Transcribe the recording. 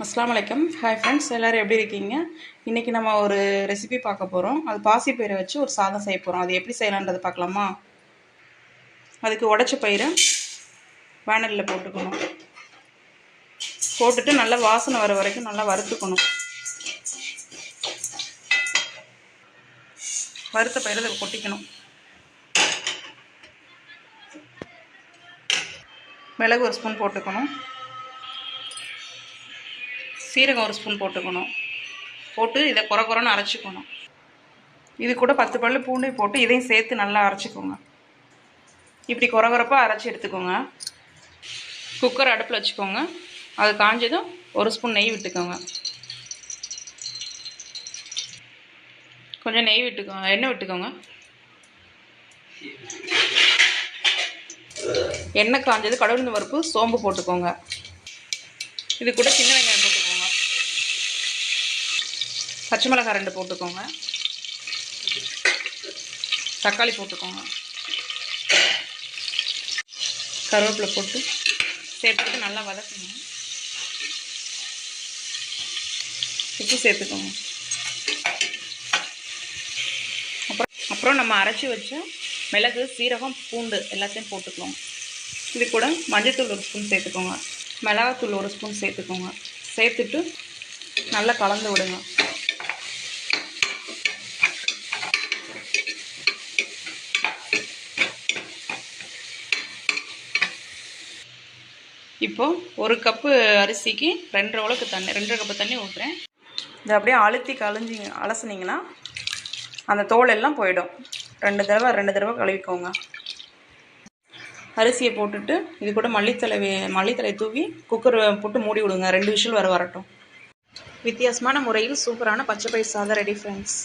அஸ்ஸலாமு அலைக்கும். Hi friends, எல்லோரும் எப்படி இருக்கீங்க? இன்றைக்கி நம்ம ஒரு ரெசிபி பார்க்க போகிறோம். அது பாசிப்பயிரை வச்சு ஒரு சாதம் செய்ய போகிறோம். அது எப்படி செய்யலான்றது பார்க்கலாமா? அதுக்கு உடச்ச பயிரை வானலில் போட்டுக்கணும். போட்டுட்டு நல்லா வாசனை வர வரைக்கும் நல்லா வறுத்துக்கணும். வறுத்த பயிரை அதை கொட்டிக்கணும். மிளகு ஒரு ஸ்பூன் போட்டுக்கணும். சீரகம் ஒரு ஸ்பூன் போட்டுக்கணும். போட்டு இதை குறைன்னு அரைச்சிக்கணும். இது கூட 10 பல்லு பூண்டை போட்டு இதையும் சேர்த்து நல்லா அரைச்சிக்கோங்க. இப்படி குறைப்பாக அரைச்சி எடுத்துக்கோங்க. குக்கர் அடுப்பில் வச்சுக்கோங்க. அது காஞ்சதும் ஒரு ஸ்பூன் நெய் விட்டுக்கோங்க. கொஞ்சம் நெய் விட்டுக்கோங்க, எண்ணெய் விட்டுக்கோங்க. எண்ணெய் காஞ்சது கடுகு பருப்பு சோம்பு போட்டுக்கோங்க. இது கூட சின்ன வெங்காயம் போட்டுக்கோங்க. பச்சை மிளகாய் 2 போட்டுக்கோங்க. தக்காளி போட்டுக்கோங்க. கருவேப்பிலை போட்டு சேர்த்துக்கிட்டு நல்லா வதக்குங்க. உப்பு சேர்த்துக்கோங்க. அப்புறம் நம்ம அரைச்சி வச்ச மிளகு, சீரகம், பூண்டு எல்லாத்தையும் போட்டுக்கோங்க. இது கூட மஞ்சள்தூள் ஒரு ஸ்பூன் சேர்த்துக்கோங்க. மிளகாத்தூள் ஒரு ஸ்பூன் சேர்த்துக்கோங்க. சேர்த்துட்டு நல்லா கலந்து விடுங்க. இப்போது ஒரு கப்பு அரிசிக்கு 2.5 கப்பு தண்ணி ஊற்றுறேன். இதை அப்படியே அழுத்தி அலசுனீங்கன்னா அந்த தோல் எல்லாம் போயிடும். 2 தடவை கழுவிக்கோங்க. அரிசியை போட்டுட்டு இது கூட மல்லித்தலை தூவி குக்கர் போட்டு மூடி விடுங்க. 2 விசில் வரட்டும். வித்தியாசமான முறையில் சூப்பரான பச்சை பயிர் சாதம் ரெடி ஃப்ரெண்ட்ஸ்.